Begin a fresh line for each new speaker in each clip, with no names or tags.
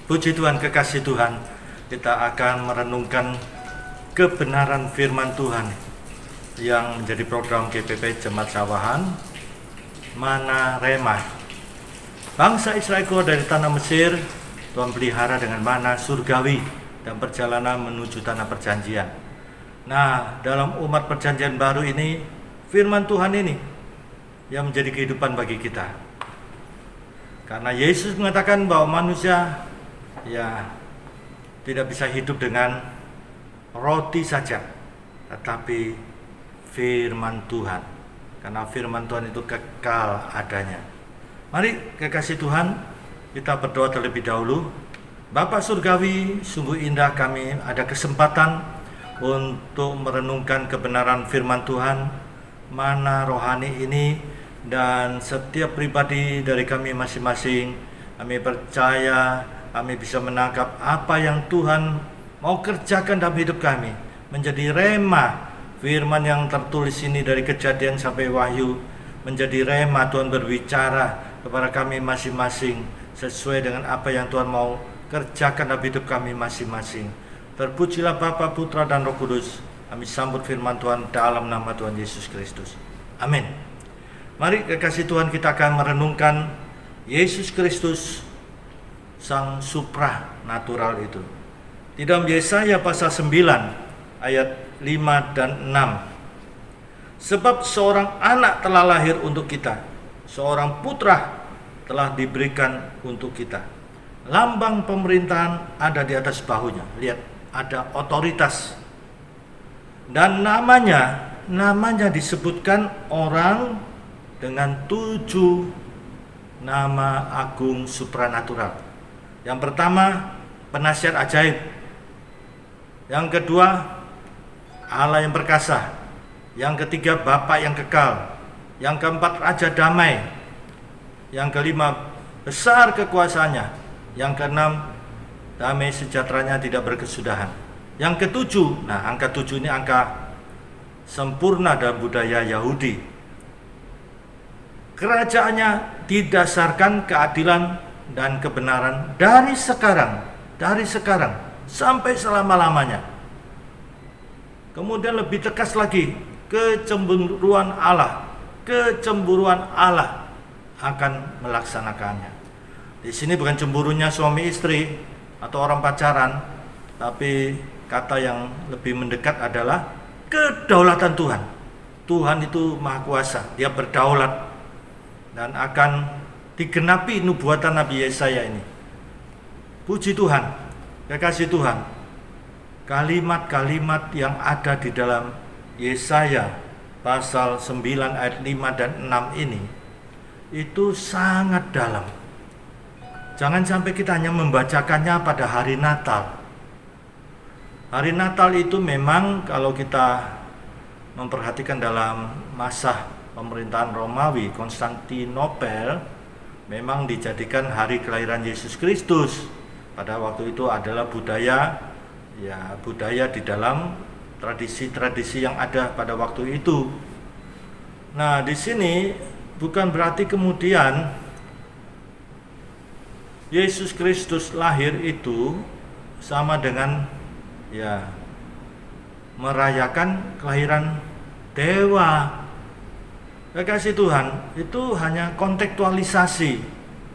Puji Tuhan, kekasih Tuhan, kita akan merenungkan kebenaran firman Tuhan yang menjadi program GPP Jemaat Sawahan, Mana Rema. Bangsa Israel keluar dari tanah Mesir, Tuhan pelihara dengan mana surgawi dan perjalanan menuju tanah perjanjian. Nah, dalam umat perjanjian baru ini, firman Tuhan ini yang menjadi kehidupan bagi kita. Karena Yesus mengatakan bahwa manusia tidak bisa hidup dengan roti saja, tetapi firman Tuhan. Karena firman Tuhan itu kekal adanya. Mari kekasih Tuhan, kita berdoa terlebih dahulu. Bapa Surgawi, sungguh indah kami ada kesempatan untuk merenungkan kebenaran firman Tuhan, mana rohani ini, dan setiap pribadi dari kami masing-masing. Kami percaya kami bisa menangkap apa yang Tuhan mau kerjakan dalam hidup kami, menjadi rema firman yang tertulis ini dari Kejadian sampai Wahyu, menjadi rema Tuhan berbicara kepada kami masing-masing sesuai dengan apa yang Tuhan mau kerjakan dalam hidup kami masing-masing. Terpujilah Bapa, Putra, dan Roh Kudus. Kami sambut firman Tuhan dalam nama Tuhan Yesus Kristus. Amin. Mari kekasih Tuhan, kita akan merenungkan Yesus Kristus, Sang supranatural itu. Di dalam Yesaya pasal 9 ayat 5 dan 6. Sebab seorang anak telah lahir untuk kita, seorang putra telah diberikan untuk kita. Lambang pemerintahan ada di atas bahunya. Lihat, ada otoritas. Dan namanya disebutkan orang dengan 7 nama agung supranatural. Yang pertama, penasihat ajaib. Yang kedua, Allah yang perkasa. Yang ketiga, Bapa yang kekal. Yang keempat, Raja damai. Yang kelima, besar kekuasaannya. Yang keenam, damai sejahteranya tidak berkesudahan. Yang ketujuh, angka 7 ini angka sempurna dalam budaya Yahudi. Kerajaannya didasarkan keadilan dan kebenaran dari sekarang sampai selama-lamanya. Kemudian lebih tegas lagi, kecemburuan Allah akan melaksanakannya. Di sini bukan cemburunya suami istri atau orang pacaran, tapi kata yang lebih mendekat adalah kedaulatan Tuhan. Tuhan itu Maha Kuasa, Dia berdaulat dan akan digenapi nubuatan Nabi Yesaya ini. Puji Tuhan, kekasih Tuhan, kalimat-kalimat yang ada di dalam Yesaya pasal 9 ayat 5 dan 6 ini itu sangat dalam. Jangan sampai kita hanya membacakannya pada hari Natal. Hari Natal itu memang kalau kita memperhatikan dalam masa pemerintahan Romawi, Konstantinopel, memang dijadikan hari kelahiran Yesus Kristus. Pada waktu itu adalah budaya di dalam tradisi-tradisi yang ada pada waktu itu. Nah, di sini bukan berarti kemudian Yesus Kristus lahir itu sama dengan merayakan kelahiran dewa. Kekasih Tuhan, itu hanya kontekstualisasi,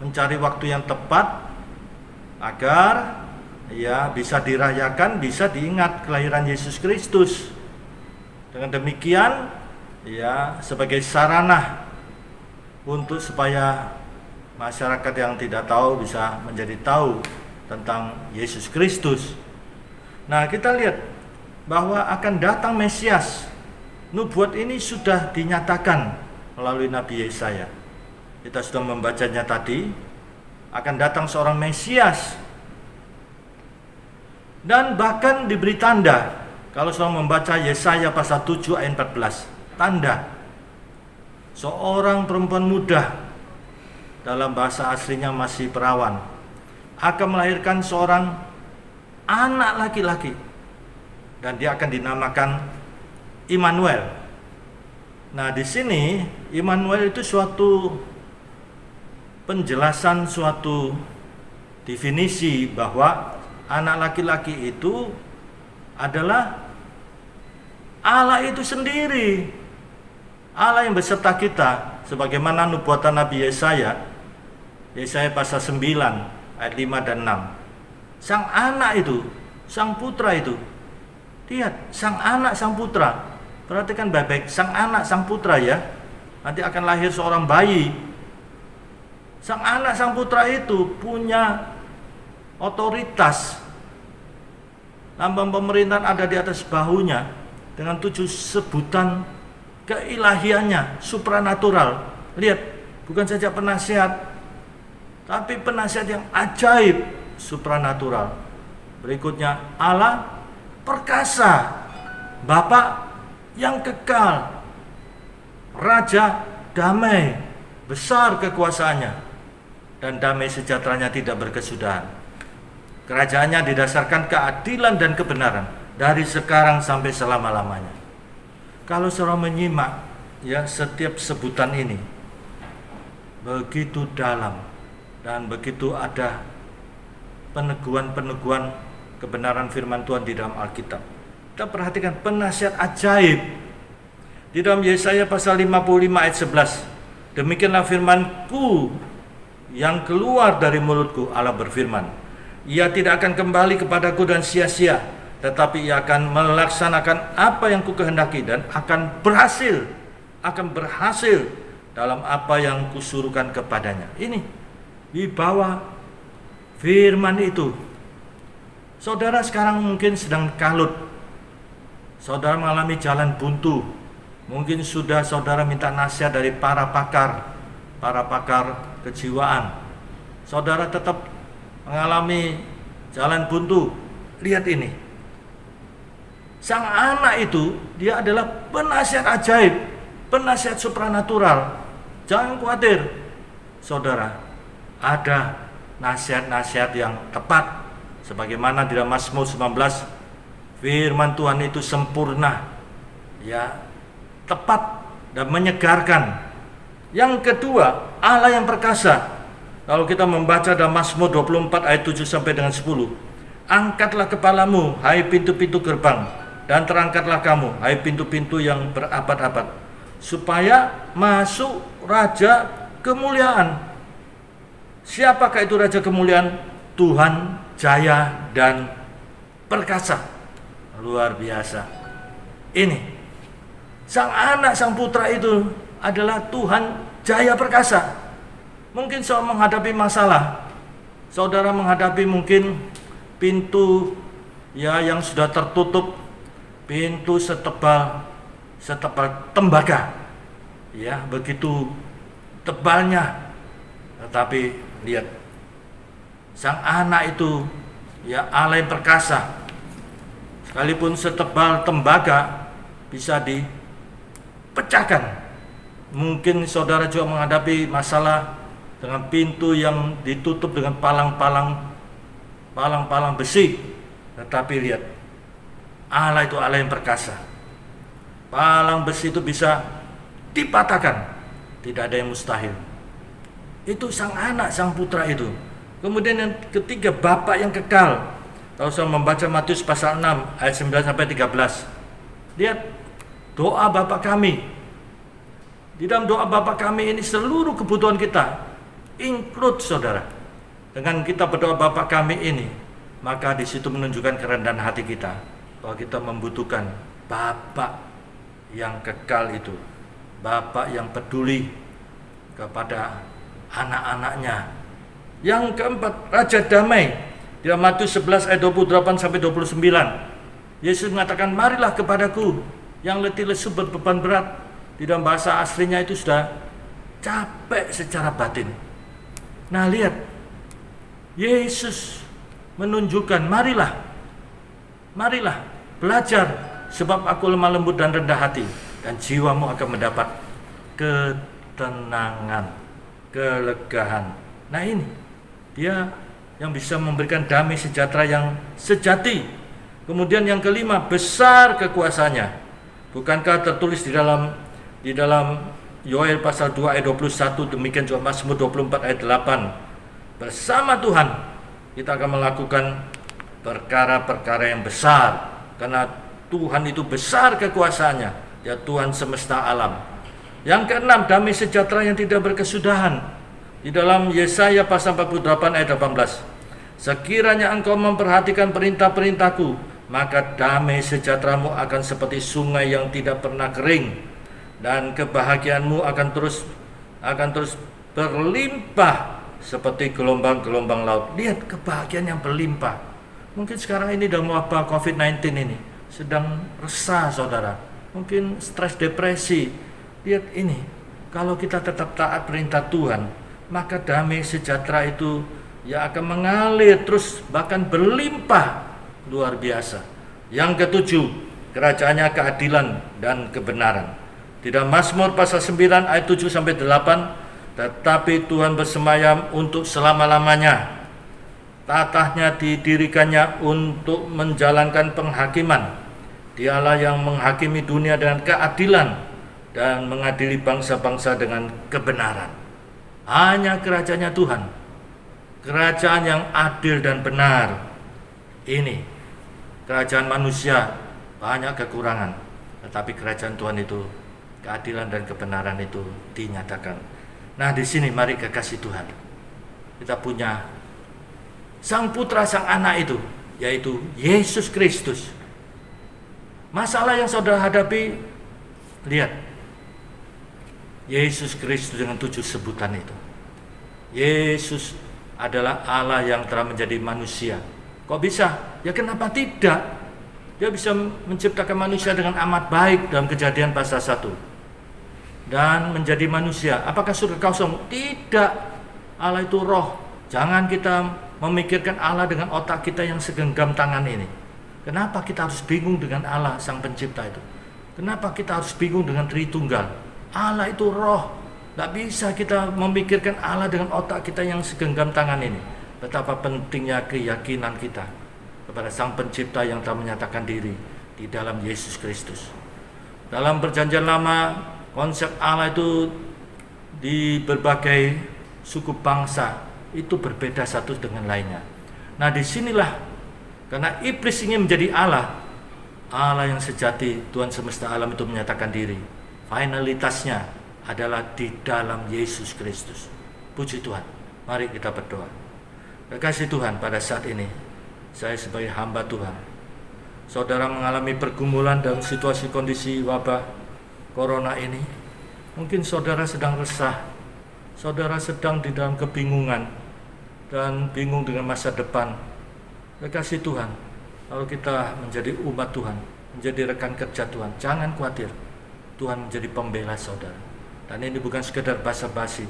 mencari waktu yang tepat agar bisa dirayakan, bisa diingat kelahiran Yesus Kristus. Dengan demikian, sebagai sarana untuk supaya masyarakat yang tidak tahu bisa menjadi tahu tentang Yesus Kristus. Nah, kita lihat bahwa akan datang Mesias. Nubuat ini sudah dinyatakan melalui Nabi Yesaya. Kita sudah membacanya tadi. Akan datang seorang Mesias. Dan bahkan diberi tanda. Kalau sudah membaca Yesaya pasal 7 ayat 14. Tanda. Seorang perempuan muda, dalam bahasa aslinya masih perawan, akan melahirkan seorang anak laki-laki. Dan dia akan dinamakan Immanuel. Nah, di sini Immanuel itu suatu penjelasan suatu definisi bahwa anak laki-laki itu adalah Allah itu sendiri, Allah yang beserta kita, sebagaimana nubuatan Nabi Yesaya pasal 9 ayat 5 dan 6. Sang anak itu, sang putra itu, lihat, sang anak, sang putra, perhatikan baik-baik, sang anak, sang putra ya, nanti akan lahir seorang bayi. Sang anak, sang putra itu punya otoritas, lambang pemerintahan ada di atas bahunya dengan 7 sebutan keilahiannya, supranatural. Lihat, bukan saja penasihat, tapi penasihat yang ajaib, supranatural. Berikutnya Allah perkasa, Bapa yang kekal, Raja damai, besar kekuasaannya, dan damai sejahteranya tidak berkesudahan. Kerajaannya didasarkan keadilan dan kebenaran dari sekarang sampai selama-lamanya. Kalau seorang menyimak ya setiap sebutan ini, begitu dalam dan begitu ada peneguhan-peneguhan kebenaran firman Tuhan di dalam Alkitab. Kita perhatikan penasihat ajaib di dalam Yesaya pasal 55 ayat 11. Demikianlah firman-Ku yang keluar dari mulutku, Allah berfirman. Ia tidak akan kembali kepadaku dan sia-sia, tetapi ia akan melaksanakan apa yang ku kehendaki dan akan berhasil dalam apa yang kusuruhkan kepadanya. Ini di bawah firman itu. Saudara sekarang mungkin sedang kalut, saudara mengalami jalan buntu, mungkin sudah saudara minta nasihat dari para pakar kejiwaan. Saudara tetap mengalami jalan buntu. Lihat ini, sang anak itu dia adalah penasihat ajaib, penasihat supranatural. Jangan khawatir, saudara, ada nasihat-nasihat yang tepat, sebagaimana di dalam Mazmur 19, firman Tuhan itu sempurna, ya, tepat dan menyegarkan. Yang kedua, Allah yang perkasa. Kalau kita membaca dalam Mazmur 24 ayat 7 sampai dengan 10, angkatlah kepalamu, hai pintu-pintu gerbang, dan terangkatlah kamu, hai pintu-pintu yang berabad-abad, supaya masuk Raja kemuliaan. Siapakah itu Raja kemuliaan? Tuhan jaya dan perkasa. Luar biasa. Ini sang anak, sang putra itu adalah Tuhan jaya perkasa. Mungkin saudara menghadapi masalah, saudara menghadapi mungkin pintu ya yang sudah tertutup, pintu setebal tembaga, ya begitu tebalnya. Tetapi lihat, sang anak itu ya Allah yang perkasa, sekalipun setebal tembaga bisa dipecahkan. Mungkin saudara juga menghadapi masalah dengan pintu yang ditutup dengan palang-palang besi. Tetapi lihat, Allah itu Allah yang perkasa. Palang besi itu bisa dipatahkan, tidak ada yang mustahil. Itu sang anak, sang putra itu. Kemudian yang ketiga, Bapa yang kekal. Kalau saya membaca Matius pasal 6 ayat 9 sampai 13. Lihat doa Bapa kami. Di dalam doa Bapa kami ini seluruh kebutuhan kita include, saudara. Dengan kita berdoa Bapa kami ini, maka di situ menunjukkan kerendahan hati kita bahwa kita membutuhkan Bapa yang kekal itu, Bapa yang peduli kepada anak-anaknya. Yang keempat, Raja damai. Di dalam Matius 11 ayat 28 sampai 29. Yesus mengatakan, marilah kepadaku yang letih lesu berbeban berat. Di dalam bahasa aslinya itu sudah capek secara batin. Nah lihat, Yesus menunjukkan, marilah belajar, sebab aku lemah lembut dan rendah hati, dan jiwamu akan mendapat ketenangan, kelegaan. Nah ini dia yang bisa memberikan damai sejahtera yang sejati. Kemudian yang kelima, besar kekuasaannya. Bukankah tertulis di dalam Yoel pasal 2 ayat 21, demikian juga Mazmur 24 ayat 8. Bersama Tuhan kita akan melakukan perkara-perkara yang besar, karena Tuhan itu besar kekuasaannya, ya Tuhan semesta alam. Yang keenam, damai sejahtera yang tidak berkesudahan. Di dalam Yesaya pasal 48 ayat 18. Sekiranya engkau memperhatikan perintah-perintahku, maka damai sejahteramu akan seperti sungai yang tidak pernah kering, dan kebahagiaanmu akan terus berlimpah seperti gelombang-gelombang laut. Lihat kebahagiaan yang berlimpah. Mungkin sekarang ini dalam wabah COVID-19 ini sedang resah saudara, mungkin stres, depresi. Lihat ini, kalau kita tetap taat perintah Tuhan, maka damai sejahtera itu ya akan mengalir terus, bahkan berlimpah luar biasa. Yang ketujuh, kerajaannya keadilan dan kebenaran. Di dalam Mazmur pasal 9 ayat 7 sampai 8, tetapi Tuhan bersemayam untuk selama-lamanya. Tatahnya didirikannya untuk menjalankan penghakiman. Dialah yang menghakimi dunia dengan keadilan dan mengadili bangsa-bangsa dengan kebenaran. Hanya kerajaannya Tuhan, kerajaan yang adil dan benar. Ini kerajaan manusia banyak kekurangan, tetapi kerajaan Tuhan itu keadilan dan kebenaran itu dinyatakan. Nah, di sini mari kekasih Tuhan, kita punya Sang Putra, Sang Anak itu, yaitu Yesus Kristus. Masalah yang saudara hadapi, lihat Yesus Kristus dengan 7 sebutan itu. Yesus adalah Allah yang telah menjadi manusia. Kok bisa? Ya kenapa tidak? Dia bisa menciptakan manusia dengan amat baik dalam Kejadian pasal 1. Dan menjadi manusia. Apakah surga kosong? Tidak. Allah itu roh. Jangan kita memikirkan Allah dengan otak kita yang segenggam tangan ini. Kenapa kita harus bingung dengan Allah Sang Pencipta itu? Kenapa kita harus bingung dengan Tritunggal? Allah itu roh. Tidak bisa kita memikirkan Allah dengan otak kita yang segenggam tangan ini. Betapa pentingnya keyakinan kita kepada Sang Pencipta yang telah menyatakan diri di dalam Yesus Kristus. Dalam Perjanjian Lama, konsep Allah itu di berbagai suku bangsa itu berbeda satu dengan lainnya. Nah, disinilah karena iblis ingin menjadi Allah, Allah yang sejati, Tuhan semesta alam itu menyatakan diri. Finalitasnya adalah di dalam Yesus Kristus. Puji Tuhan. Mari kita berdoa. Kekasih Tuhan, pada saat ini saya sebagai hamba Tuhan, saudara mengalami pergumulan dalam situasi kondisi wabah corona ini. Mungkin saudara sedang resah, saudara sedang di dalam kebingungan dan bingung dengan masa depan. Kekasih Tuhan, kalau kita menjadi umat Tuhan, menjadi rekan kerja Tuhan, jangan khawatir. Tuhan menjadi pembela saudara. Dan ini bukan sekedar basa-basi.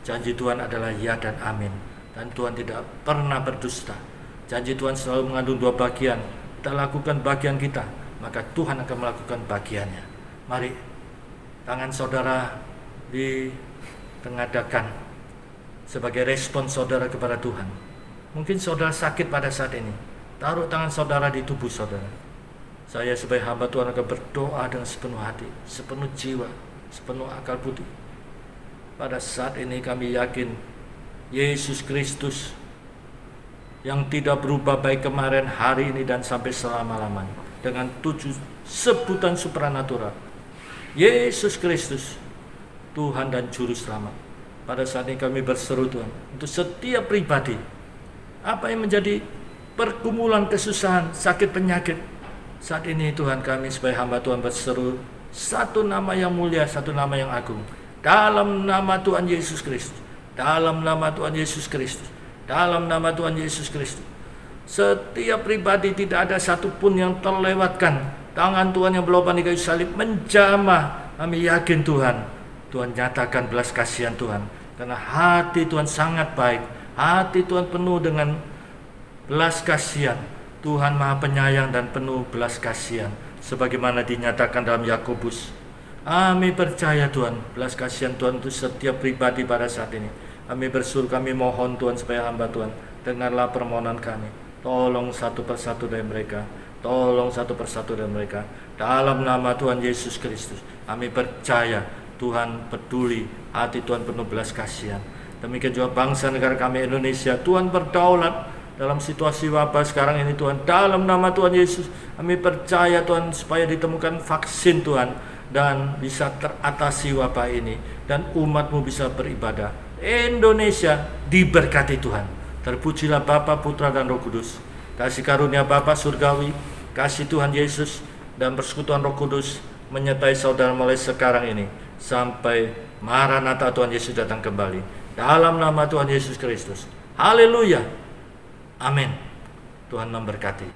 Janji Tuhan adalah ya dan amin. Dan Tuhan tidak pernah berdusta. Janji Tuhan selalu mengandung 2 bagian. Kita lakukan bagian kita, maka Tuhan akan melakukan bagiannya. Mari, tangan saudara ditengadahkan sebagai respon saudara kepada Tuhan. Mungkin saudara sakit pada saat ini. Taruh tangan saudara di tubuh saudara. Saya sebagai hamba Tuhan akan berdoa dengan sepenuh hati, sepenuh jiwa, sepenuh akal budi. Pada saat ini kami yakin Yesus Kristus yang tidak berubah baik kemarin, hari ini, dan sampai selama-lamanya, dengan 7 sebutan supranatural. Yesus Kristus, Tuhan dan Juru Selamat. Pada saat ini kami berseru Tuhan, untuk setiap pribadi, apa yang menjadi pergumulan, kesusahan, sakit, penyakit, saat ini Tuhan, kami sebagai hamba Tuhan berseru satu nama yang mulia, satu nama yang agung. Dalam nama Tuhan Yesus Kristus, dalam nama Tuhan Yesus Kristus, dalam nama Tuhan Yesus Kristus, setiap pribadi tidak ada satupun yang terlewatkan. Tangan Tuhan yang berlubang di kayu salib menjamah. Kami yakin Tuhan, Tuhan nyatakan belas kasihan Tuhan, karena hati Tuhan sangat baik. Hati Tuhan penuh dengan belas kasihan. Tuhan Maha Penyayang dan penuh belas kasihan, sebagaimana dinyatakan dalam Yakobus. Kami percaya Tuhan, belas kasihan Tuhan untuk setiap pribadi pada saat ini. Kami berseru, kami mohon Tuhan sebagai hamba Tuhan, dengarlah permohonan kami. Tolong satu persatu dari mereka, tolong satu persatu dari mereka. Dalam nama Tuhan Yesus Kristus, kami percaya Tuhan peduli, hati Tuhan penuh belas kasihan. Demikian juga bangsa negara kami Indonesia, Tuhan berdaulat dalam situasi wabah sekarang ini Tuhan. Dalam nama Tuhan Yesus kami percaya Tuhan supaya ditemukan vaksin Tuhan, dan bisa teratasi wabah ini, dan umat-Mu bisa beribadah. Indonesia diberkati Tuhan. Terpujilah Bapa, Putra, dan Roh Kudus. Kasih karunia Bapa surgawi, kasih Tuhan Yesus, dan persekutuan Roh Kudus menyertai saudara mulai sekarang ini sampai Maranatha Tuhan Yesus datang kembali. Dalam nama Tuhan Yesus Kristus. Haleluya. Amin. Tuhan memberkati.